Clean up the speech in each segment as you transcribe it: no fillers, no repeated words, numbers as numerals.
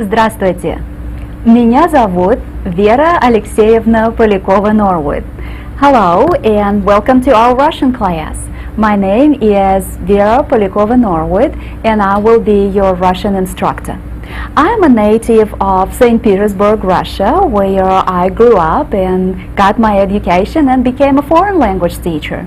Здравствуйте! Меня зовут Vera Alexeyevna Polякова-Norwood. Hello and welcome to our Russian class. My name is Vera Polякova-Norwood and I will be your Russian instructor. I'm a native of St. Petersburg, Russia, where I grew up and got my education and became a foreign language teacher.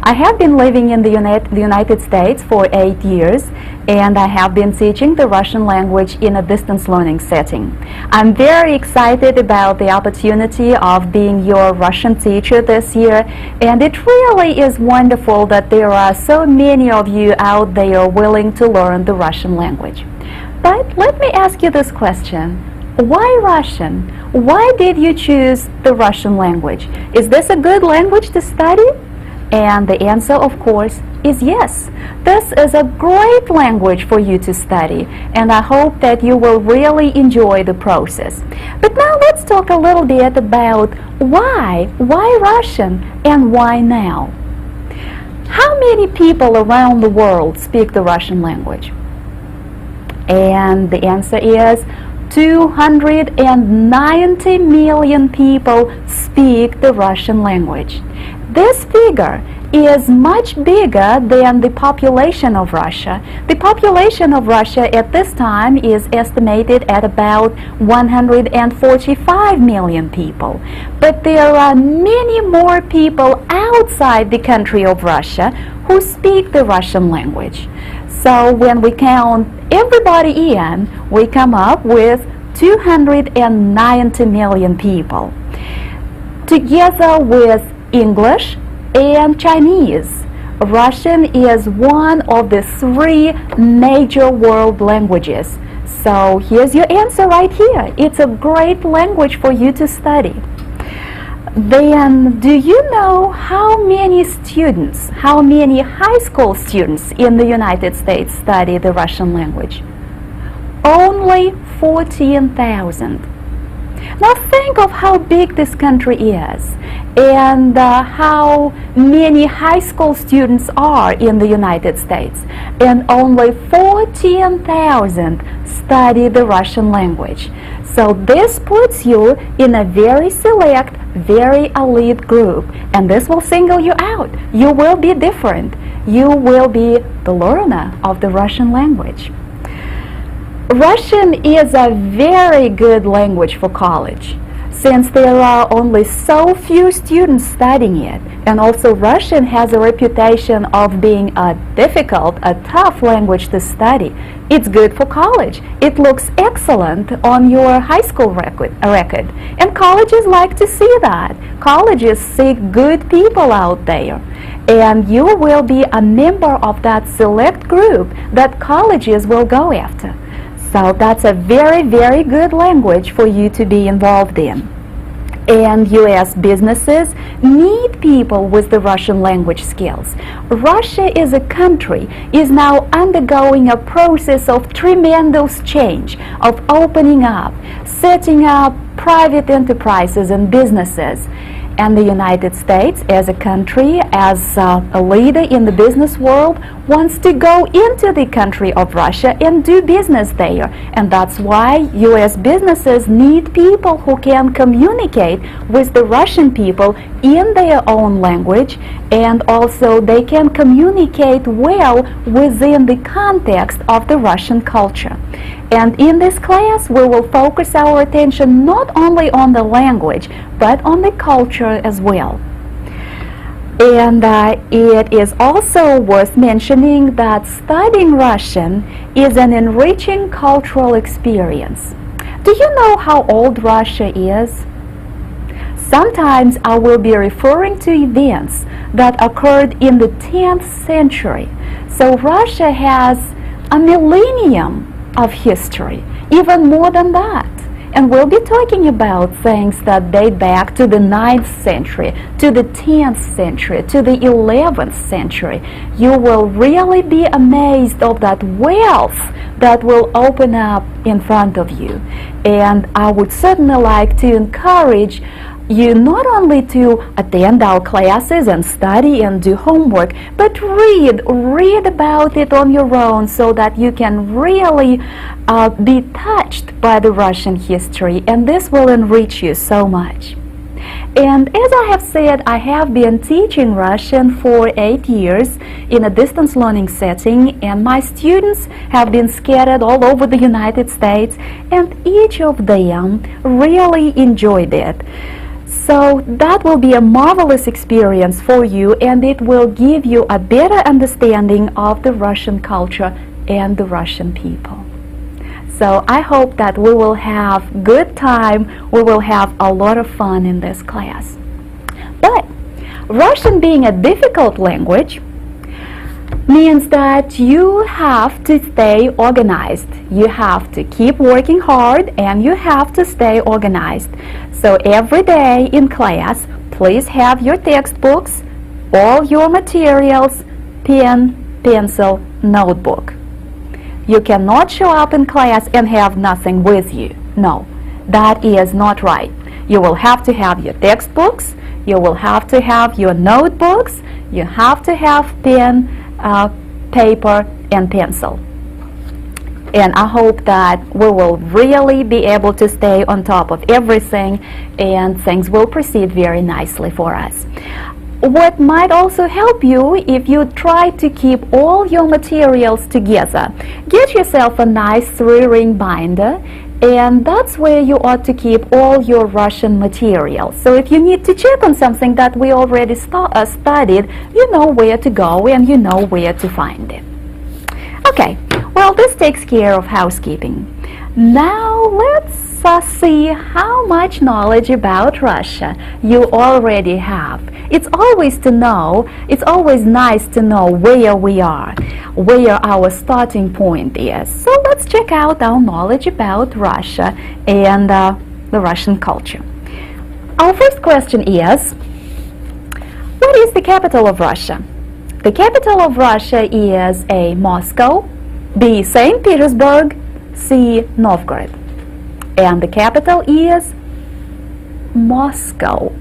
I have been living in the United States for 8 years and I have been teaching the Russian language in a distance learning setting. I'm very excited about the opportunity of being your Russian teacher this year, and it really is wonderful that there are so many of you out there willing to learn the Russian language. But let me ask you this question. Why Russian? Why did you choose the Russian language? Is this a good language to study? And the answer, of course, is yes. This is a great language for you to study, and I hope that you will really enjoy the process. But now let's talk a little bit about why Russian and why now? How many people around the world speak the Russian language? And the answer is 290 million people speak the Russian language. This figure is much bigger than the population of Russia. The population of Russia at this time is estimated at about 145 million people. But there are many more people outside the country of Russia who speak the Russian language. So when we count everybody in, we come up with 290 million people. Together with English and Chinese, Russian is one of the 3 major world languages. So here's your answer right here. It's a great language for you to study. Then, do you know how many high school students in the United States study the Russian language? Only 14,000. Now think of how big this country is and how many high school students are in the United States, and only 14,000 study the Russian language. So this puts you in a very select, very elite group, and this will single you out. You will be different. You will be the learner of the Russian language. Russian is a very good language for college, since there are only so few students studying it, and also Russian has a reputation of being a tough language to study. It's good for college. It looks excellent on your high school record, and colleges like to see that. Colleges seek good people out there, and you will be a member of that select group that colleges will go after. So that's a very, very good language for you to be involved in. And U.S. businesses need people with the Russian language skills. Russia as a country is now undergoing a process of tremendous change, of opening up, setting up private enterprises and businesses. And the United States as a country, as a leader in the business world, wants to go into the country of Russia and do business there. And that's why U.S. businesses need people who can communicate with the Russian people in their own language, and also they can communicate well within the context of the Russian culture. And in this class, we will focus our attention not only on the language, but on the culture as well. And it is also worth mentioning that studying Russian is an enriching cultural experience. Do you know how old Russia is? Sometimes I will be referring to events that occurred in the 10th century. So Russia has a millennium of history, even more than that. And we'll be talking about things that date back to the 9th century, to the 10th century, to the 11th century. You will really be amazed of that wealth that will open up in front of you. And I would certainly like to encourage you not only to attend our classes and study and do homework, but read about it on your own so that you can really be touched by the Russian history, and this will enrich you so much. And as I have said, I have been teaching Russian for 8 years in a distance learning setting, and my students have been scattered all over the United States, and each of them really enjoyed it. So that will be a marvelous experience for you, and it will give you a better understanding of the Russian culture and the Russian people. So I hope that we will have good time, we will have a lot of fun in this class. But Russian being a difficult language means that you have to stay organized. You have to keep working hard and you have to stay organized. So every day in class, please have your textbooks, all your materials, pen, pencil, notebook. You cannot show up in class and have nothing with you. No, that is not right. You will have to have your textbooks, you will have to have your notebooks, you have to have pen, paper, and pencil. And I hope that we will really be able to stay on top of everything and things will proceed very nicely for us. What might also help you if you try to keep all your materials together. Get yourself a nice 3-ring binder, and that's where you ought to keep all your Russian material. So if you need to check on something that we already studied, you know where to go and you know where to find it. Okay, well, this takes care of housekeeping. Now let's see how much knowledge about Russia you already have. It's always nice to know where we are, where our starting point is. So let's check out our knowledge about Russia and the Russian culture. Our first question is, what is the capital of Russia? The capital of Russia is A. Moscow, B. St. Petersburg, C. Novgorod. And the capital is Moscow.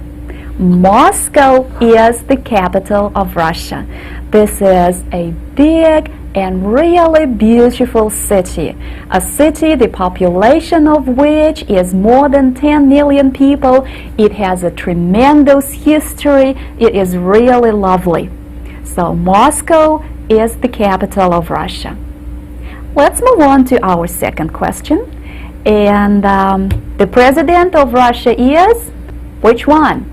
Moscow is the capital of Russia. This is a big and really beautiful city. A city the population of which is more than 10 million people. It has a tremendous history. It is really lovely. So Moscow is the capital of Russia. Let's move on to our second question. And the president of Russia is which one?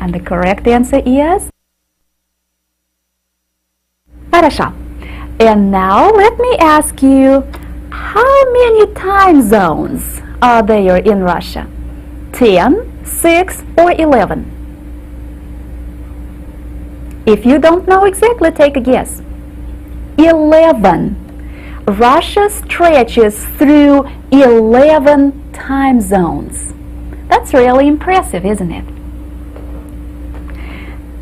And the correct answer is Хорошо. And now let me ask you, how many time zones are there in Russia? 10, 6, or 11? If you don't know exactly, take a guess. 11. Russia stretches through 11 time zones. That's really impressive, isn't it?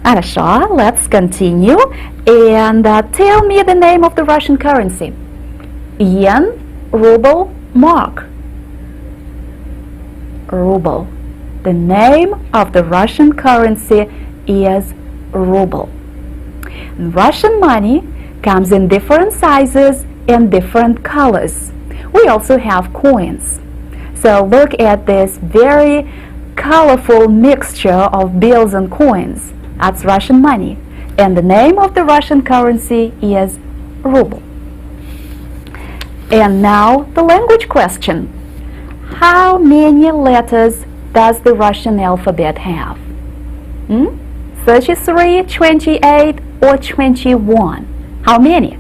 Хорошо, let's continue. And tell me the name of the Russian currency. Yen, ruble, mark. Ruble. The name of the Russian currency is ruble. Russian money comes in different sizes and different colors. We also have coins. So look at this very colorful mixture of bills and coins. That's Russian money. And the name of the Russian currency is ruble. And now the language question. How many letters does the Russian alphabet have? 33, 28, or 21? How many?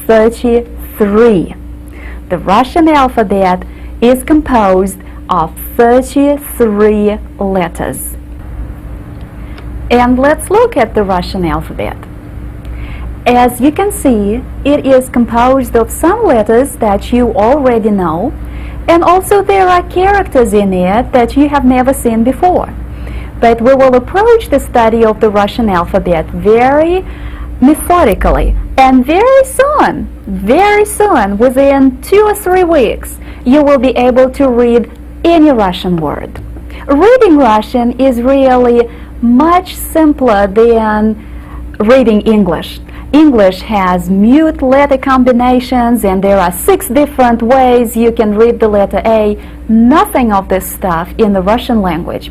33. The Russian alphabet is composed of 33 letters. And let's look at the Russian alphabet. As you can see, it is composed of some letters that you already know, and also there are characters in it that you have never seen before. But we will approach the study of the Russian alphabet very methodically, and very soon, within 2 or 3 weeks, you will be able to read any Russian word. Reading Russian is really much simpler than reading English. English has mute letter combinations, and there are 6 different ways you can read the letter A. Nothing of this stuff in the Russian language.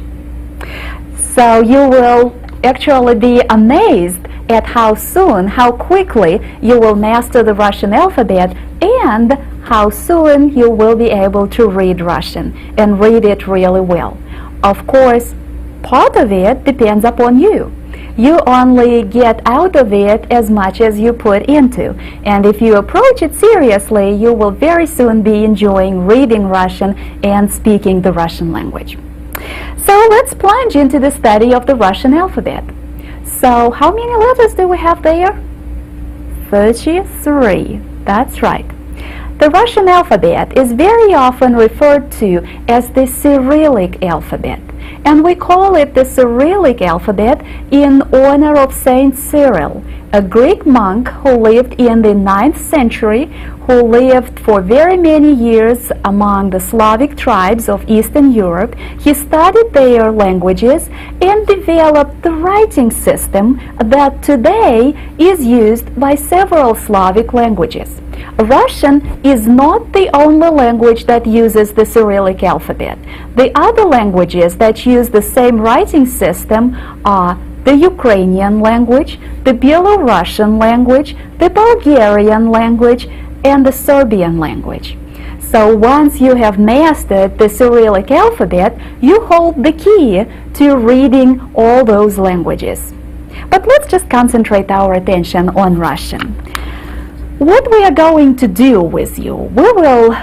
So you will actually be amazed at how soon, how quickly you will master the Russian alphabet, and how soon you will be able to read Russian and read it really well. Of course, part of it depends upon you. You only get out of it as much as you put into. And if you approach it seriously, you will very soon be enjoying reading Russian and speaking the Russian language. So let's plunge into the study of the Russian alphabet. So how many letters do we have there? 33. That's right. The Russian alphabet is very often referred to as the Cyrillic alphabet, and we call it the Cyrillic alphabet in honor of Saint Cyril, a Greek monk who lived in the 9th century, who lived for very many years among the Slavic tribes of Eastern Europe. He studied their languages and developed the writing system that today is used by several Slavic languages. Russian is not the only language that uses the Cyrillic alphabet. The other languages that use the same writing system are the Ukrainian language, the Belarusian language, the Bulgarian language, and the Serbian language. So once you have mastered the Cyrillic alphabet, you hold the key to reading all those languages. But let's just concentrate our attention on Russian. What we are going to do with you, we will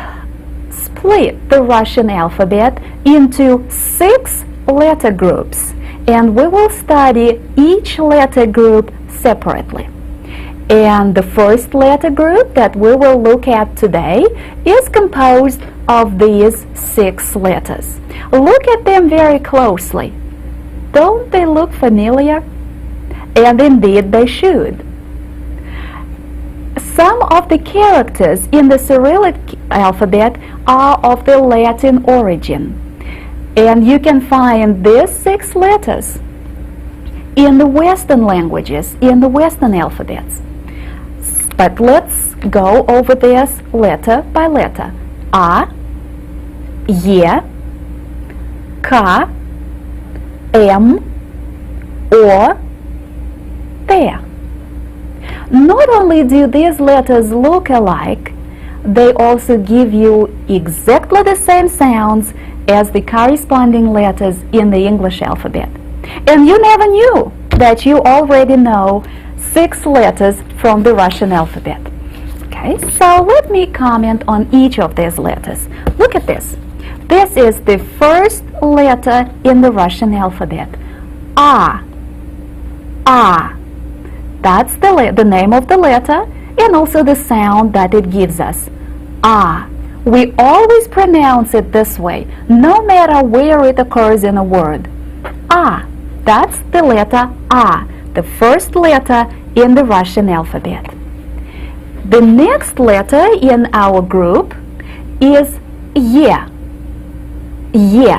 split the Russian alphabet into 6 letter groups, and we will study each letter group separately. And the first letter group that we will look at today is composed of these 6 letters. Look at them very closely. Don't they look familiar? And indeed they should. Some of the characters in the Cyrillic alphabet are of the Latin origin, and you can find these 6 letters in the Western languages, in the Western alphabets. But let's go over this letter by letter. A, E, K, M, O, T. Not only do these letters look alike, they also give you exactly the same sounds as the corresponding letters in the English alphabet. And you never knew that you already know 6 letters from the Russian alphabet. Okay, so let me comment on each of these letters. Look at this. This is the first letter in the Russian alphabet. A. A. That's the name of the letter and also the sound that it gives us. A. We always pronounce it this way, no matter where it occurs in a word. A. That's the letter A, the first letter in the Russian alphabet. The next letter in our group is Ye. Ye.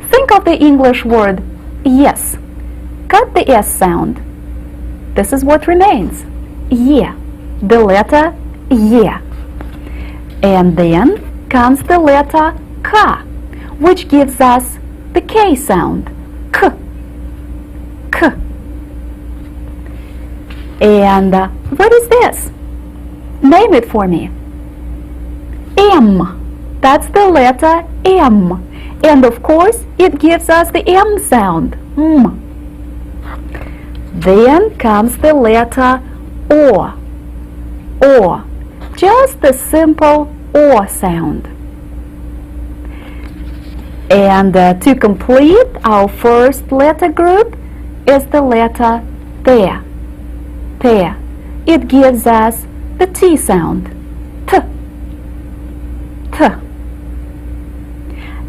Think of the English word yes. Cut the S sound. This is what remains. Ye. The letter Ye. And then comes the letter K, which gives us the K sound. K. K. And what is this? Name it for me. M. That's the letter M. And of course, it gives us the M sound. M. Then comes the letter O. O. Just the simple O sound. And to complete our first letter group is the letter T. T. It gives us the T sound. T. T.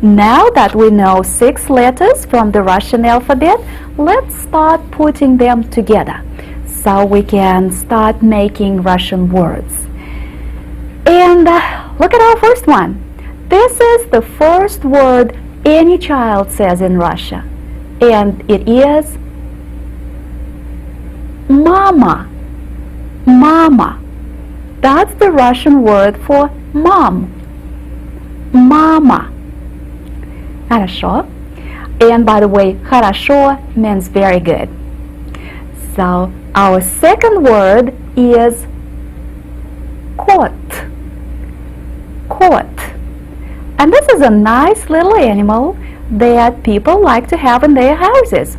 Now that we know 6 letters from the Russian alphabet, let's start putting them together so we can start making Russian words. And Look at our first one. This is the first word any child says in Russia, and it is mama. Mama. That's the Russian word for mom. Mama. Хорошо. And by the way, хорошо means very good. So our second word is кот. Кот. And this is a nice little animal that people like to have in their houses.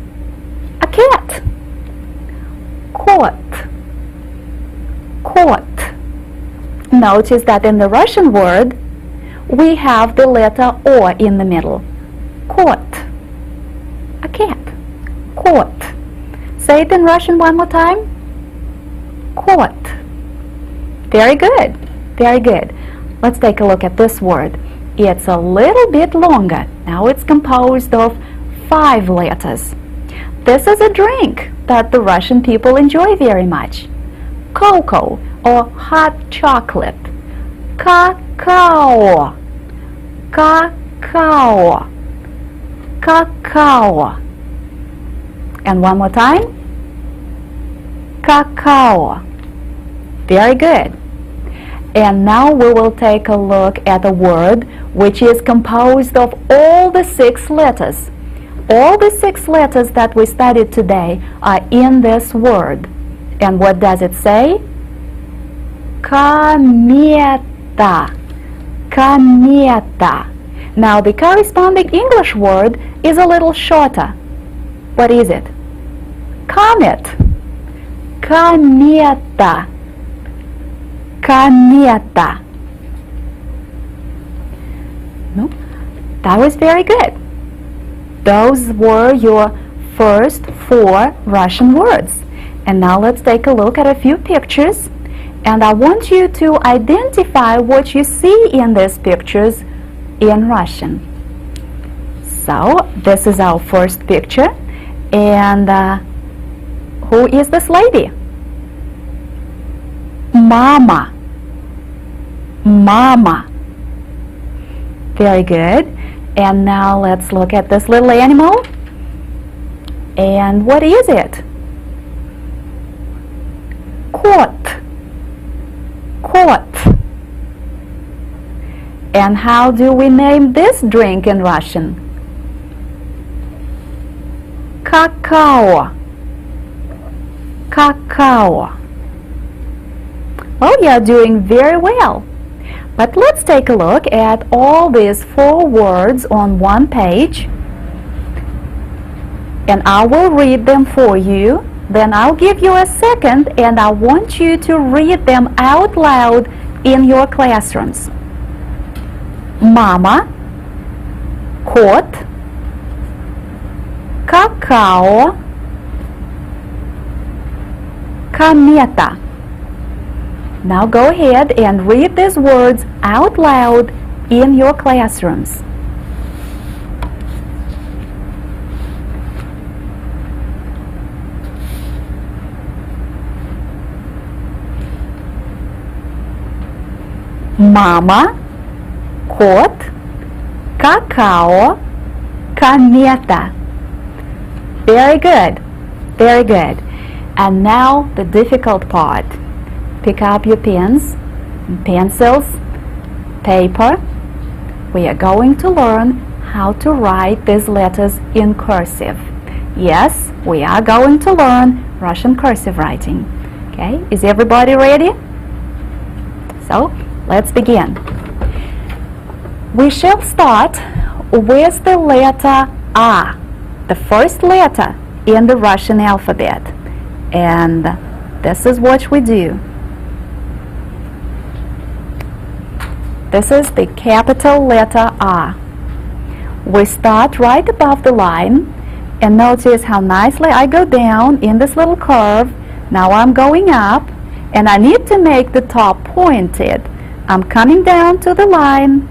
A cat. Кот. Кот. Notice that in the Russian word, we have the letter O in the middle. Кот. A cat. Кот. Say it in Russian one more time. Кот. Very good. Very good. Let's take a look at this word. It's a little bit longer. Now it's composed of 5 letters. This is a drink that the Russian people enjoy very much. Cocoa or hot chocolate. Cacao. Cacao. Cacao. And one more time. Cacao. Very good. And now we will take a look at a word which is composed of all the 6 letters. All the 6 letters that we studied today are in this word. And what does it say? Комета. Комета. Now the corresponding English word is a little shorter. What is it? Comet. Комета. Комета. No, that was very good. Those were your first 4 Russian words. And now let's take a look at a few pictures. And I want you to identify what you see in these pictures in Russian. So, this is our first picture. And who is this lady? Mama. Mama. Very good. And now let's look at this little animal. And what is it? Кот. Кот. And how do we name this drink in Russian? Cacao. Cacao. Oh, you're doing very well. But let's take a look at all these 4 words on one page. And I will read them for you. Then I'll give you a second and I want you to read them out loud in your classrooms. Mama, кот, какао, комета. Now go ahead and read these words out loud in your classrooms. Мама, кот, какао, комета. Very good. Very good. And now the difficult part. Pick up your pens, pencils, paper. We are going to learn how to write these letters in cursive. Yes, we are going to learn Russian cursive writing. Okay, is everybody ready? So, let's begin. We shall start with the letter A, the first letter in the Russian alphabet. And this is what we do. This is the capital letter A. We start right above the line, and notice how nicely I go down in this little curve. Now I'm going up, and I need to make the top pointed. I'm coming down to the line,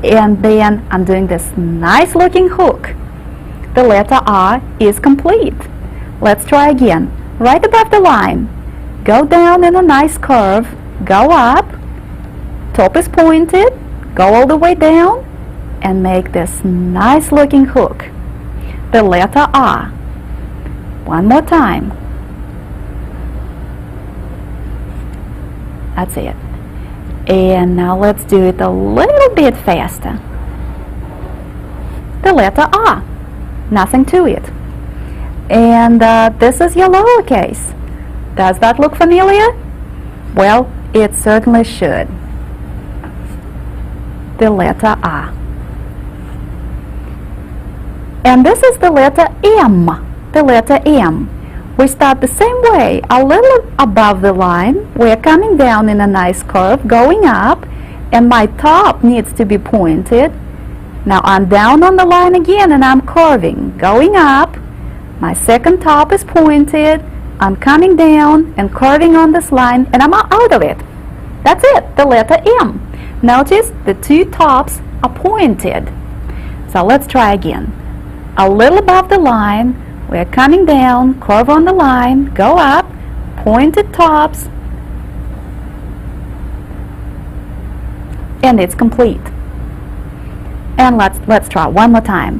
and then I'm doing this nice looking hook. The letter A is complete. Let's try again. Right above the line, go down in a nice curve, go up, top is pointed, go all the way down, and make this nice looking hook. The letter R. One more time. That's it. And now let's do it a little bit faster. The letter R. Nothing to it. And this is your lowercase. Does that look familiar? Well, it certainly should. The letter R. And this is the letter M. The letter M. We start the same way, a little above the line. We're coming down in a nice curve, going up, and my top needs to be pointed. Now I'm down on the line again and I'm curving, going up. My second top is pointed. I'm coming down and curving on this line, and I'm out of it. That's it, the letter M. Notice the two tops are pointed. So let's try again. A little above the line, we're coming down, curve on the line, go up, pointed tops, and it's complete. And let's try one more time.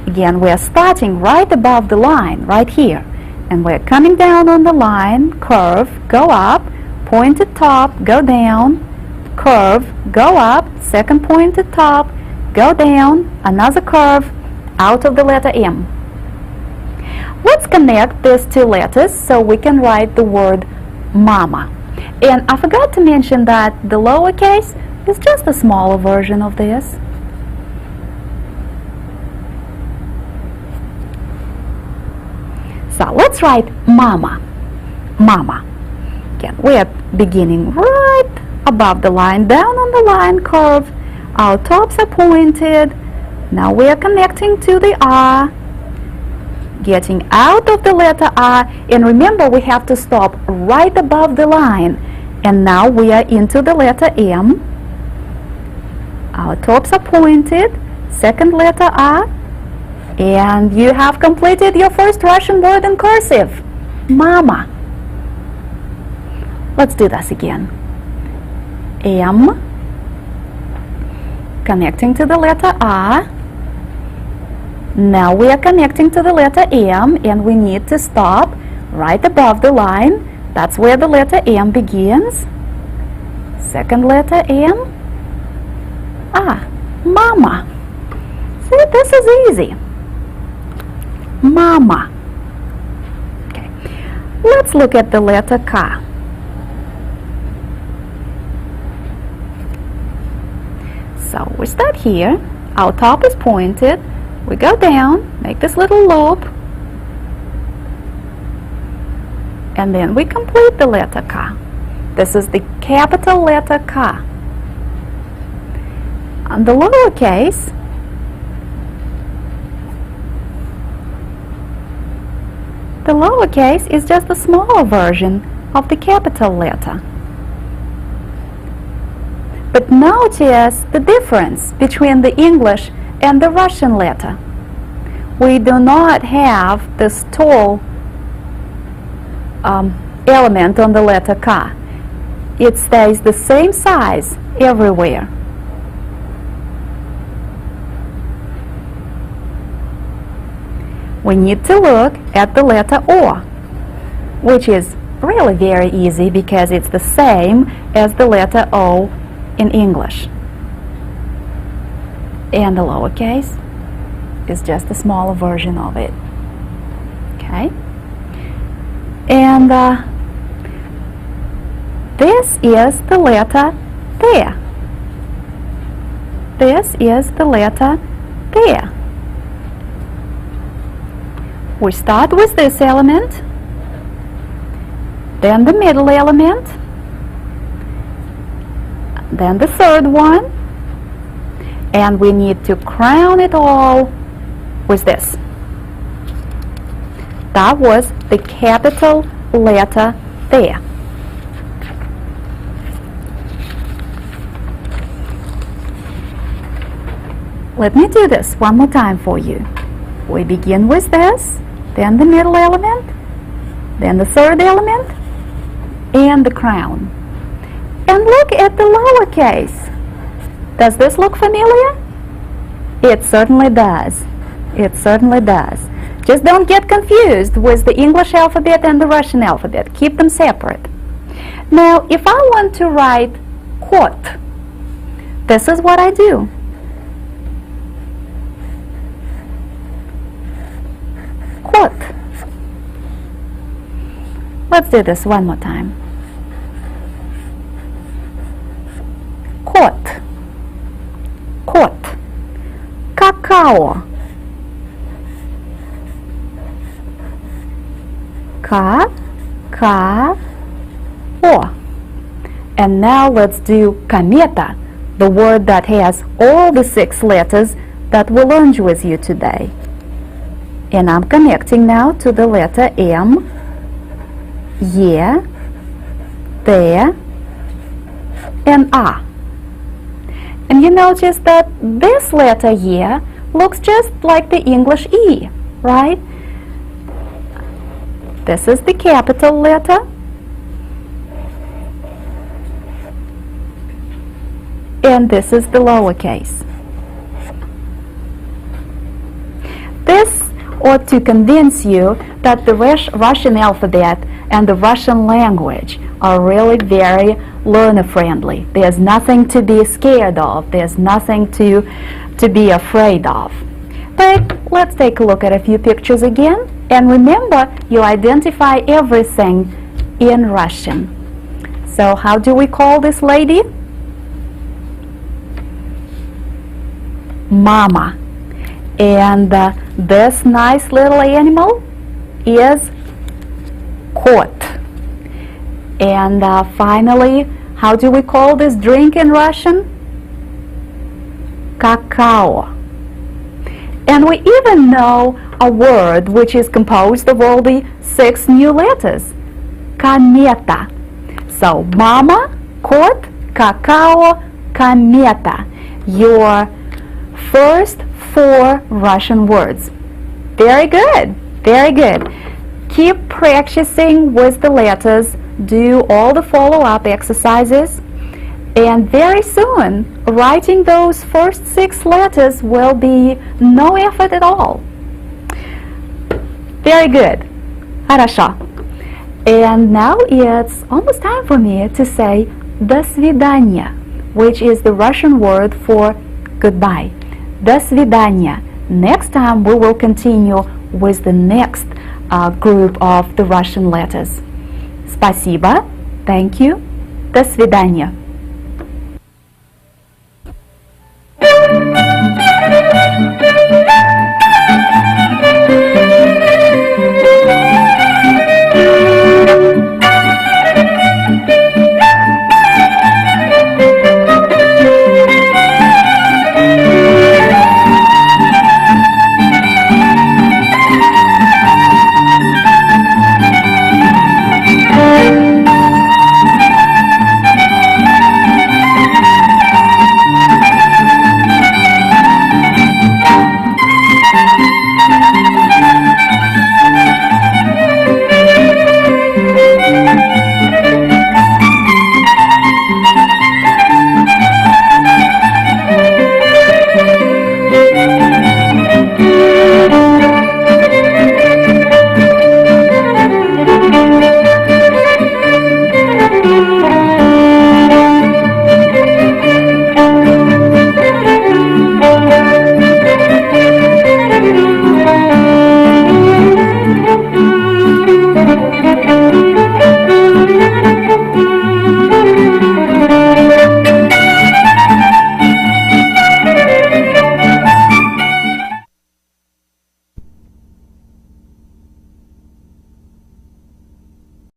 Again, we're starting right above the line, right here. And we're coming down on the line, curve, go up, pointed top, go down, curve, go up, second pointed top, go down, another curve, out of the letter M. Let's connect these two letters so we can write the word mama. And I forgot to mention that the lowercase is just a smaller version of this. So let's write mama. Mama. Again, we are beginning right above the line, down on the line, curve. Our tops are pointed. Now we are connecting to the R, getting out of the letter R, and remember we have to stop right above the line. And now we are into the letter M. Our tops are pointed, second letter R, and you have completed your first Russian word in cursive, mama. Let's do this again. M, connecting to the letter R. Now we are connecting to the letter M, and we need to stop right above the line. That's where the letter M begins. Second letter M. Ah, mama. See, this is easy. Mama. Okay. Let's look at the letter K. So we start here. Our top is pointed. We go down, make this little loop, and then we complete the letter K. This is the capital letter K. On the lowercase, is just a smaller version of the capital letter. But notice the difference between the English and the Russian letter. We do not have this tall element on the letter K. It stays the same size everywhere. We need to look at the letter O, which is really very easy because it's the same as the letter O in English. And the lowercase is just a smaller version of it. Okay? And this is the letter T. This is the letter T. We start with this element, then the middle element, then the third one, and we need to crown it all with this. That was the capital letter T. Let me do this one more time for you. We begin with this, then the middle element, then the third element, and the crown. And look at the lowercase. Does this look familiar? It certainly does. It certainly does. Just don't get confused with the English alphabet and the Russian alphabet. Keep them separate. Now, if I want to write kot, this is what I do. Kot. Let's do this one more time. Kot. Kot. Cacao. Ka-ka-o. And now let's do комета, the word that has all the 6 letters that we learned with you today. And I'm connecting now to the letter M, E, T, and A. And you notice that this letter E looks just like the English E, right? This is the capital letter. And this is the lowercase. This ought to convince you that the Russian alphabet and the Russian language are really very learner-friendly. There's nothing to be scared of. There's nothing to be afraid of. But let's take a look at a few pictures again. And remember, you identify everything in Russian. So how do we call this lady? Mama. And this nice little animal is kot. And finally, how do we call this drink in Russian? Cacao. And we even know a word which is composed of all the 6 new letters. Комета. So, mama, kot, cacao, комета. Your first 4 Russian words. Very good. Very good. Keep practicing with the letters. Do all the follow-up exercises. And very soon, writing those first 6 letters will be no effort at all. Very good. Хорошо. And now it's almost time for me to say до свидания, which is the Russian word for goodbye. До свидания. Next time we will continue with the next group of the Russian letters. Спасибо. Thank you. До свидания.